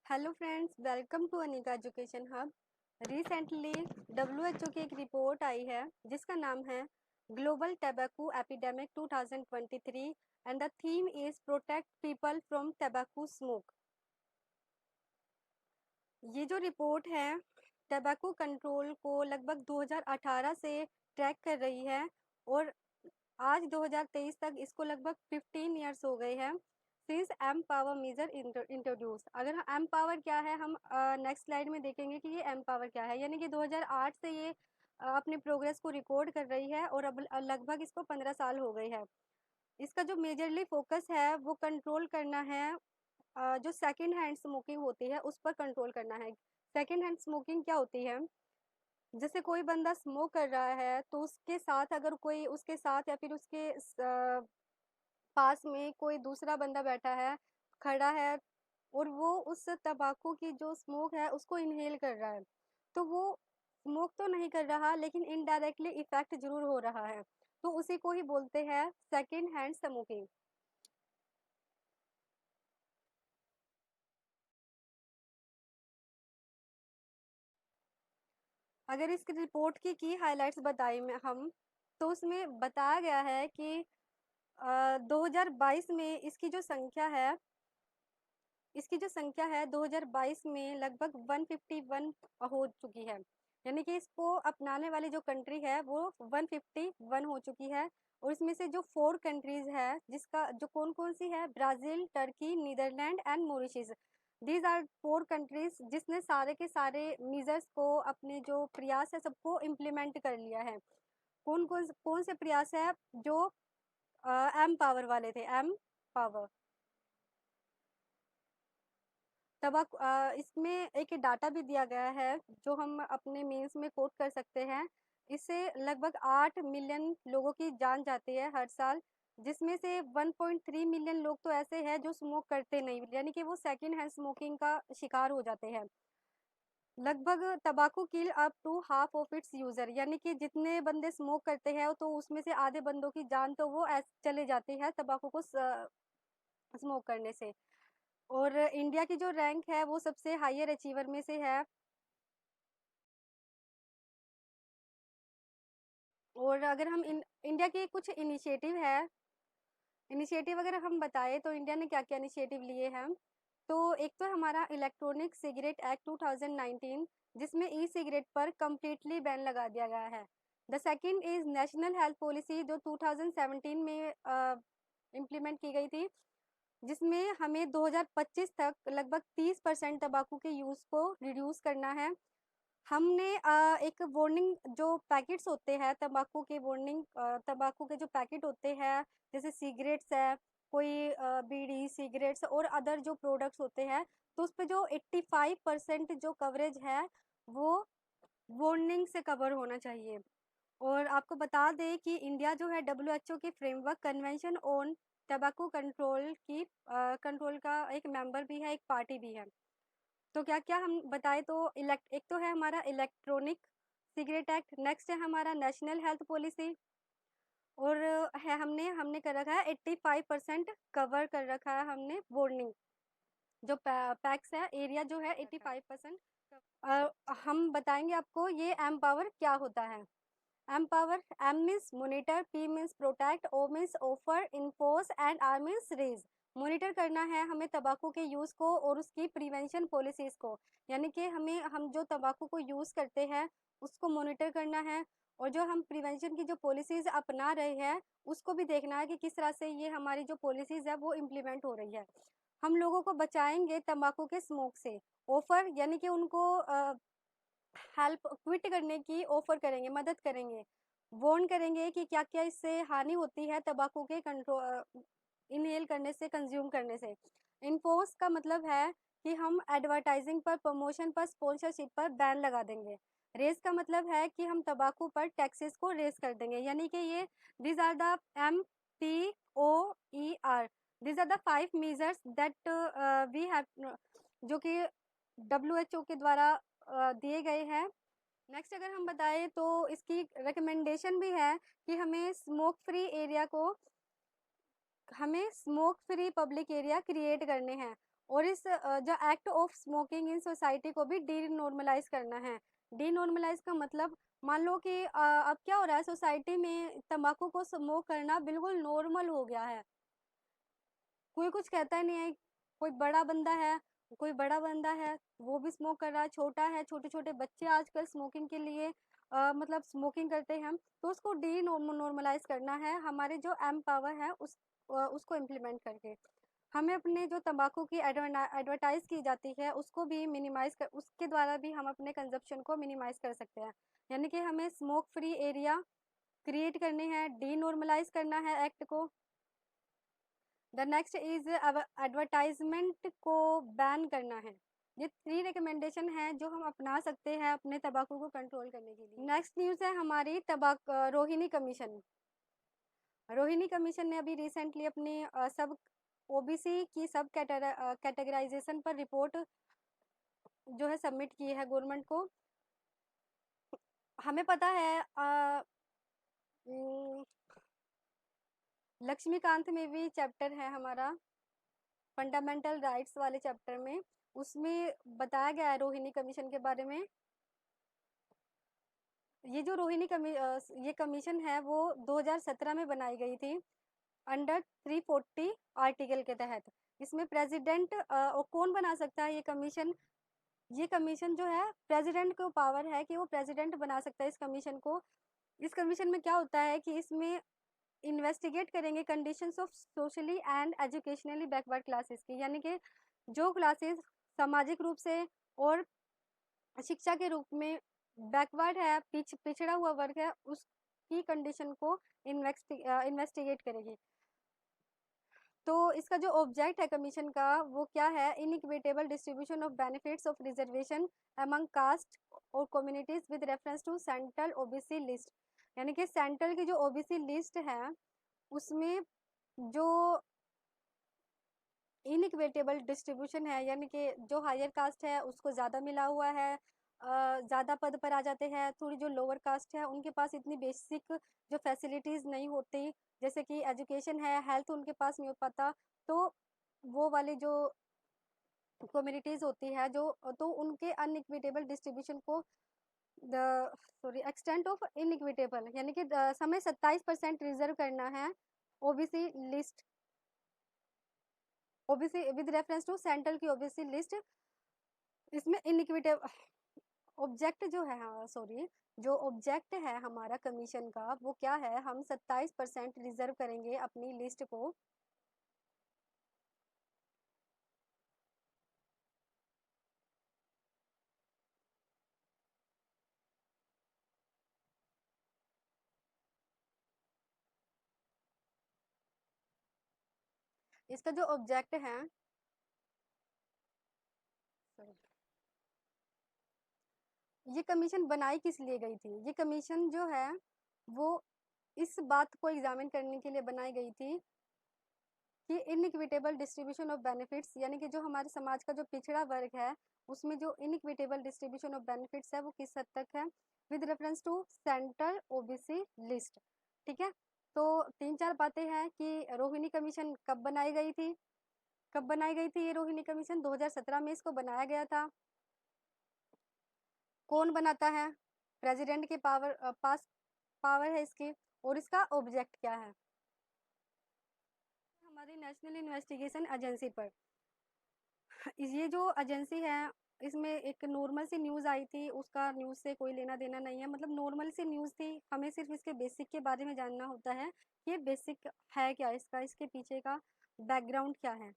Hello friends, welcome to Anika education hub. Recently WHO की एक report आई है जिसका नाम है global tobacco epidemic 2023 and the theme is protect people from tobacco smoke. ये जो रिपोर्ट है टैबैको कंट्रोल को लगभग 2018 से ट्रैक कर रही है और आज 2023 तक इसको लगभग 15 ईयर्स हो गए हैं since M power measure introduce. अगर एम पावर क्या है हम नेक्स्ट स्लाइड में देखेंगे कि ये एम पावर क्या है। यानी कि 2008 से ये अपनी प्रोग्रेस को रिकॉर्ड कर रही है और अब लगभग इसको 15 साल हो गए हैं। इसका जो मेजरली फोकस है वो कंट्रोल करना है, जो सेकेंड हैंड स्मोकिंग होती है उस पर कंट्रोल करना है। सेकेंड हैंड स्मोकिंग क्या होती है? जैसे कोई बंदा स्मोक कर रहा है तो उसके साथ अगर कोई उसके साथ या फिर उसके पास में कोई दूसरा बंदा बैठा है, खड़ा है और वो उस तंबाकू की जो स्मोक है उसको इनहेल कर रहा है, तो वो स्मोक तो नहीं कर रहा लेकिन इनडायरेक्टली इफेक्ट जरूर हो रहा है, तो उसी को ही बोलते हैं सेकेंड हैंड स्मोकिंग। अगर इस रिपोर्ट की हाइलाइट्स बताई में हम, तो उसमें बताया गया है कि 2022 में इसकी जो संख्या है 2022 में लगभग 151 हो चुकी है। यानी कि इसको अपनाने वाली जो कंट्री है वो 151 हो चुकी है। और इसमें से जो 4 कंट्रीज है जिसका जो कौन कौन सी है, Brazil, Turkey, Netherlands and Mauritius. These are 4 countries जिसने सारे के सारे मीजर्स को, अपने जो प्रयास है सबको इम्प्लीमेंट कर लिया है। कौन से प्रयास है? जो एम पावर वाले थे, एम पावर। इसमें एक डाटा भी दिया गया है जो हम अपने मेंस में कोट कर सकते हैं। इससे लगभग 8 मिलियन लोगों की जान जाती है हर साल, जिसमें से 1.3 मिलियन लोग तो ऐसे हैं जो स्मोक करते नहीं, यानी कि वो सेकेंड हैंड स्मोकिंग का शिकार हो जाते हैं। लगभग तंबाकू kill up to half of its user, यानी कि जितने बंदे स्मोक करते हैं तो उसमें से आधे बंदों की जान तो वो ऐसे चले जाती है तंबाकू को स्मोक करने से। और इंडिया की जो रैंक है वो सबसे हाईयर अचीवर में से है। और अगर हम इंडिया के कुछ इनिशिएटिव अगर हम बताएं तो इंडिया ने क्या क्या इनिशिएटिव लिए हैं, तो एक तो हमारा इलेक्ट्रॉनिक सिगरेट एक्ट 2019 जिसमें ई सिगरेट पर कम्प्लीटली बैन लगा दिया गया है। The second is national health policy जो 2017 में इम्प्लीमेंट की गई थी, जिसमें हमें 2025 तक लगभग 30% तंबाकू के यूज़ को रिड्यूस करना है। हमने एक वार्निंग जो पैकेट्स होते हैं तंबाकू के, वार्निंग तंबाकू के जो पैकेट होते हैं, जैसे सिगरेट्स है, कोई बीड़ी सिगरेट्स और अदर जो प्रोडक्ट्स होते हैं, तो उस पे जो 85% जो कवरेज है वो वार्निंग से कवर होना चाहिए। और आपको बता दें कि इंडिया जो है WHO की framework convention on tobacco control का एक मेंबर भी है, एक पार्टी भी है। तो क्या क्या हम बताएं तो एक तो है हमारा इलेक्ट्रॉनिक सिगरेट एक्ट, नेक्स्ट है हमारा नेशनल हेल्थ पॉलिसी, और है हमने हमने कर रखा है 85% कवर कर रखा है हमने वार्निंग। जो पैक्स है एरिया जो है 85%। हम बताएंगे आपको ये एम पावर क्या होता है। M power, M means monitor, P means protect, O means offer, enforce and R means raise. Monitor करना है हमें तंबाकू के यूज़ को और उसकी प्रिवेंशन पॉलिसीज़ को, यानी कि हम जो तंबाकू को यूज़ करते हैं उसको मॉनिटर करना है, और जो हम प्रिवेंशन की जो पॉलिसीज़ अपना रहे हैं उसको भी देखना है कि किस तरह से ये हमारी जो पॉलिसीज़ है वो इम्प्लीमेंट हो रही है। हम लोगों को बचाएंगे तंबाकू के स्मोक से। ऑफर यानी कि उनको हेल्प क्विट करने की ऑफर करेंगे, मदद करेंगे, वार्न करेंगे कि क्या क्या इससे हानि होती है तंबाकू के कंट्रोल इनहेल करने से, कंज्यूम करने से। इन्फोर्स का मतलब है कि हम एडवर्टाइजिंग पर, प्रमोशन पर, स्पॉन्सरशिप पर बैन लगा देंगे। रेस का मतलब है कि हम तंबाकू पर टैक्सेस को रेस कर देंगे, यानी कि ये these are the MPOER, these are the 5 measures that we have, जो कि WHO के द्वारा दिए गए हैं। नेक्स्ट अगर हम बताएं तो इसकी रिकमेंडेशन भी है कि हमें smoke free public area create करने हैं। और इस जो act of smoking in society को भी डीनॉर्मलाइज करना है। डीनॉर्मलाइज का मतलब, मान लो कि अब क्या हो रहा है सोसाइटी में, तंबाकू को स्मोक करना बिल्कुल नॉर्मल हो गया है, कोई कुछ कहता ही नहीं है। कोई बड़ा बंदा है वो भी स्मोक कर रहा है, छोटा है, छोटे छोटे बच्चे आजकल स्मोकिंग के लिए मतलब स्मोकिंग करते हैं। तो उसको डी नॉर्मलाइज करना है, हमारे जो एम पावर है उसको इम्प्लीमेंट करके। हमें अपने जो तंबाकू की एडवर्टाइज की जाती है उसको भी उसके द्वारा भी हम अपने कंजप्शन को मिनिमाइज कर सकते हैं। यानी कि हमें स्मोक फ्री एरिया क्रिएट करने हैं, डी नॉर्मलाइज करना है एक्ट को। द नेक्स्ट इज एडवर्टाइजमेंट को बैन करना है। ये 3 रिकमेंडेशन है जो हम अपना सकते हैं अपने तंबाकू को कंट्रोल करने के लिए। नेक्स्ट न्यूज़ है हमारी रोहिणी कमीशन। रोहिणी कमीशन ने अभी रिसेंटली अपनी सब ओबीसी की सब कैटेगराइजेशन पर रिपोर्ट जो है सबमिट की है गवर्नमेंट को। हमें पता है लक्ष्मीकांत में भी चैप्टर है हमारा फंडामेंटल राइट्स वाले चैप्टर में, उसमें बताया गया है रोहिणी कमीशन के बारे में। ये जो ये कमीशन है वो 2017 में बनाई गई थी अंडर 340 आर्टिकल के तहत। इसमें प्रेसिडेंट और कौन बना सकता है ये कमीशन जो है प्रेसिडेंट को पावर है कि वो प्रेसिडेंट बना सकता है इस कमीशन को। इस कमीशन में क्या होता है कि इसमें इन्वेस्टिगेट करेंगे conditions of socially and educationally backward classes की, यानी कि जो क्लासेस सामाजिक रूप से और शिक्षा के रूप में बैकवर्ड है, पिछड़ा हुआ वर्ग है, उसकी कंडीशन को इन्वेस्टिगेट करेगी। तो इसका जो ऑब्जेक्ट है कमीशन का वो क्या है, inequitable distribution of benefits of reservation among caste और communities with reference to central OBC list. यानी कि सेंट्रल की जो ओबीसी लिस्ट है उसमें जो इनइक्विटेबल डिस्ट्रीब्यूशन है, यानी कि जो हायर कास्ट है उसको ज़्यादा मिला हुआ है, ज़्यादा पद पर आ जाते हैं। थोड़ी जो लोअर कास्ट है उनके पास इतनी बेसिक जो फैसिलिटीज़ नहीं होती, जैसे कि एजुकेशन है, हेल्थ उनके पास नहीं हो पाता। तो वो वाली जो कम्युनिटीज़ होती है जो, तो उनके अनइक्विटेबल डिस्ट्रीब्यूशन को the sorry extent of inequitable, यानी कि हमें 27% रिजर्व करना है OBC list, OBC with reference to central की ओबीसी लिस्ट। इसमें इनइक्विटेबल ऑब्जेक्ट जो है, हाँ सॉरी, जो ऑब्जेक्ट है हमारा कमीशन का वो क्या है, हम 27% रिजर्व करेंगे अपनी लिस्ट को। इसका जो ऑब्जेक्ट है, ये कमीशन बनाई किस लिए गई थी, ये कमीशन जो है वो इस बात को एग्जामिन करने के लिए बनाई गई थी कि इनइक्विटेबल डिस्ट्रीब्यूशन ऑफ बेनिफिट्स, यानी कि जो हमारे समाज का जो पिछड़ा वर्ग है उसमें जो इनइक्विटेबल डिस्ट्रीब्यूशन ऑफ बेनिफिट्स है वो किस हद तक है, with reference to central OBC list. ठीक है, तो 3-4 बातें हैं कि रोहिणी कमीशन कब बनाई गई थी। ये रोहिणी कमीशन 2017 में इसको बनाया गया था। कौन बनाता है, प्रेसिडेंट के पास पावर है इसकी। और इसका ऑब्जेक्ट क्या है, हमारी नेशनल इन्वेस्टिगेशन एजेंसी पर। ये जो एजेंसी है इसमें एक नॉर्मल सी न्यूज़ आई थी, उसका न्यूज़ से कोई लेना देना नहीं है, मतलब नॉर्मल सी न्यूज़ थी, हमें सिर्फ इसके बेसिक के बारे में जानना होता है कि ये बेसिक है क्या, इसके पीछे का बैकग्राउंड क्या है।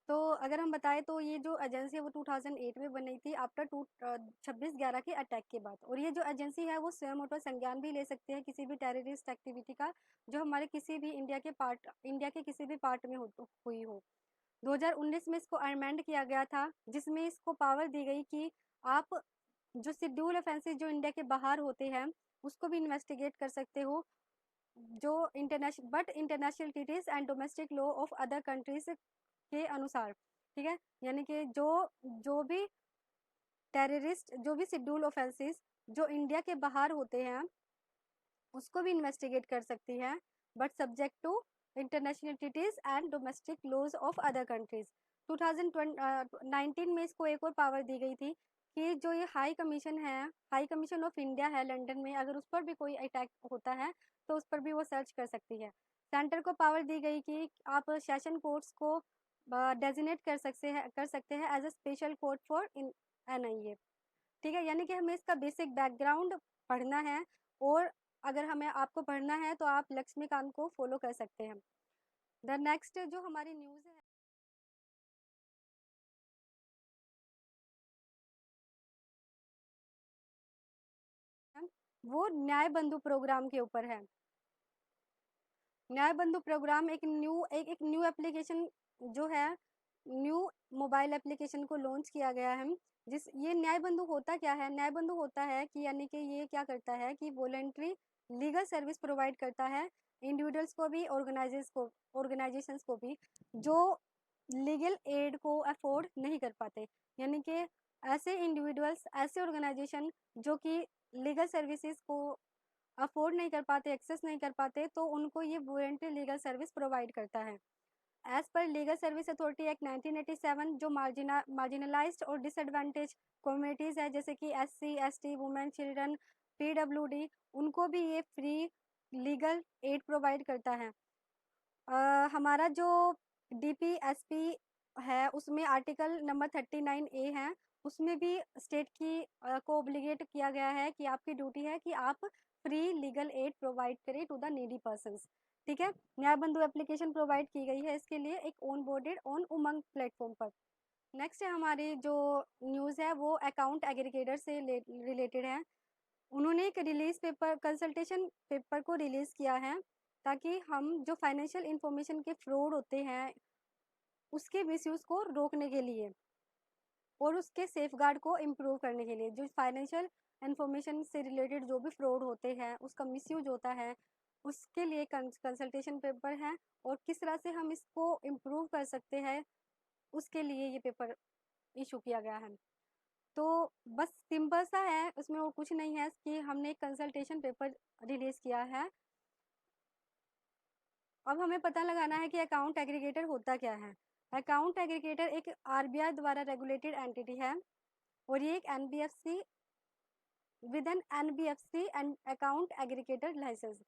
तो अगर हम बताएं तो ये जो एजेंसी है वो 2008 में बनी थी आफ्टर 26/11 के अटैक के बाद। और ये जो एजेंसी है वो स्वयं पर संज्ञान भी ले सकते हैं किसी भी टेररिस्ट एक्टिविटी का जो हमारे किसी भी इंडिया के किसी भी पार्ट में हुई हो। 2019 में इसको अमेंड किया गया था जिसमें इसको पावर दी गई कि आप जो शेड्यूल ऑफेंसेस जो इंडिया के बाहर होते हैं उसको भी इन्वेस्टिगेट कर सकते हो, जो international treaties and domestic law of other countries के अनुसार। ठीक है, यानी कि जो भी जो भी शेड्यूल ऑफेंसेस जो इंडिया के बाहर होते हैं उसको भी इन्वेस्टिगेट कर सकती है, but subject to international treaties and domestic laws of other countries. 2019 में इसको एक और पावर दी गई थी कि जो ये हाई कमीशन है, हाई कमीशन ऑफ इंडिया है लंदन में, अगर उस पर भी कोई अटैक होता है तो उस पर भी वो सर्च कर सकती है। सेंटर को पावर दी गई कि आप सेशन कोर्ट्स को डेजिनेट कर सकते हैं as a special court for NIA। ठीक है, यानी कि हमें इसका बेसिक बैकग्राउंड पढ़ना है, और अगर हमें आपको पढ़ना है तो आप लक्ष्मीकांत को फॉलो कर सकते हैं। द नेक्स्ट जो हमारी न्यूज़ है, वो न्याय बंधु प्रोग्राम के ऊपर है। न्याय बंधु प्रोग्राम एक न्यू एप्लीकेशन जो है, न्यू मोबाइल एप्लीकेशन को लॉन्च किया गया है। ये न्याय बंधु होता क्या है? न्याय बंधु होता है कि यानी कि ये क्या करता है कि वॉलेंट्री लीगल सर्विस प्रोवाइड करता है इंडिविजुअल्स को भी, ऑर्गेनाइजेशंस को भी, जो लीगल एड को अफोर्ड नहीं कर पाते। यानी कि ऐसे इंडिविजुअल्स, ऐसे ऑर्गेनाइजेशन जो कि लीगल सर्विसेज को अफोर्ड नहीं कर पाते, एक्सेस नहीं कर पाते, तो उनको ये वॉलंटरी लीगल सर्विस प्रोवाइड करता है। As per legal service authority act 1987, जो मार्जिनलाइज्ड और डिसएडवांटेज कम्युनिटीज़ है, जैसे कि SC ST, women, children, PWD, उनको भी ये फ्री लीगल एड प्रोवाइड करता है। हमारा जो DPSP है उसमें आर्टिकल नंबर 39A है, उसमें भी स्टेट को ओब्लिगेट किया गया है कि आपकी ड्यूटी है कि आप फ्री लीगल एड प्रोवाइड करें टू द नीडी पर्सन्स। ठीक है, न्याय बंधु एप्लीकेशन प्रोवाइड की गई है इसके लिए एक on boarded on Umang platform पर। नेक्स्ट है हमारी जो न्यूज़ है वो अकाउंट एग्रीगेटर से रिलेटेड है। उन्होंने एक कंसल्टेशन पेपर को रिलीज़ किया है ताकि हम जो फाइनेंशियल इंफॉर्मेशन के फ्रॉड होते हैं उसके मिसयूज़ को रोकने के लिए और उसके सेफगार्ड को इम्प्रूव करने के लिए, जो फाइनेंशियल इंफॉर्मेशन से रिलेटेड जो भी फ्रॉड होते हैं उसका मिसयूज होता है, उसके लिए कंसल्टेशन पेपर है, और किस तरह से हम इसको इम्प्रूव कर सकते हैं उसके लिए ये पेपर इशू किया गया है। तो बस सिंपल सा है, उसमें और कुछ नहीं है कि हमने एक कंसल्टेशन पेपर रिलीज़ किया है। अब हमें पता लगाना है कि अकाउंट एग्रीगेटर होता क्या है। अकाउंट एग्रीगेटर एक RBI द्वारा रेगुलेटेड एंटिटी है, और ये एक NBFC with an NBFC and account aggregator licence.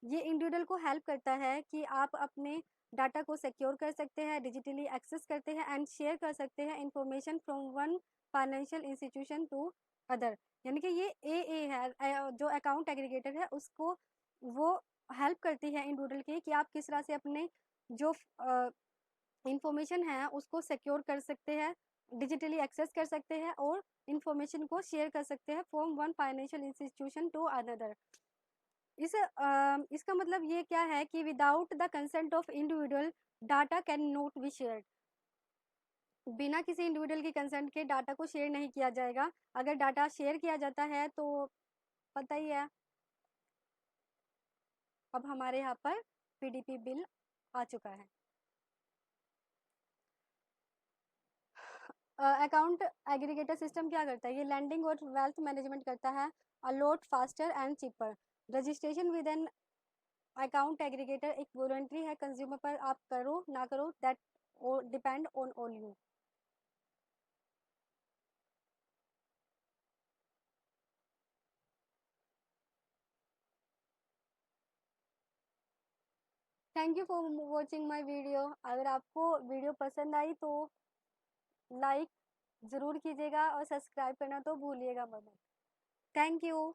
ये इंडिविजुअल को हेल्प करता है कि आप अपने डाटा को सिक्योर कर सकते हैं, डिजिटली एक्सेस करते हैं एंड शेयर कर सकते हैं information from one financial institution to other. यानी कि ये AA है, जो अकाउंट एग्रीगेटर है उसको वो हेल्प करती है इंडिविजुअल की कि आप किस तरह से अपने जो इंफॉर्मेशन है उसको सिक्योर कर सकते हैं, डिजिटली एक्सेस कर सकते हैं और इंफॉर्मेशन को शेयर कर सकते हैं from one financial institution to another. इसका मतलब ये क्या है कि without the consent of individual data can not be shared. बिना किसी इंडिविजुअल की कंसेंट के डाटा को शेयर नहीं किया जाएगा। अगर डाटा शेयर किया जाता है तो पता ही है। अब हमारे यहाँ पर PDP बिल आ चुका है। अकाउंट एग्रीगेटर सिस्टम क्या करता है? ये लैंडिंग और वेल्थ मैनेजमेंट करता है a lot faster and cheaper. Registration with an account aggregator एक वॉलंटरी है, कंज्यूमर पर आप करो ना करो that depend on all you. Thank you for watching my video. अगर आपको वीडियो पसंद आई तो लाइक ज़रूर कीजिएगा और सब्सक्राइब करना तो भूलिएगा मत। Thank you.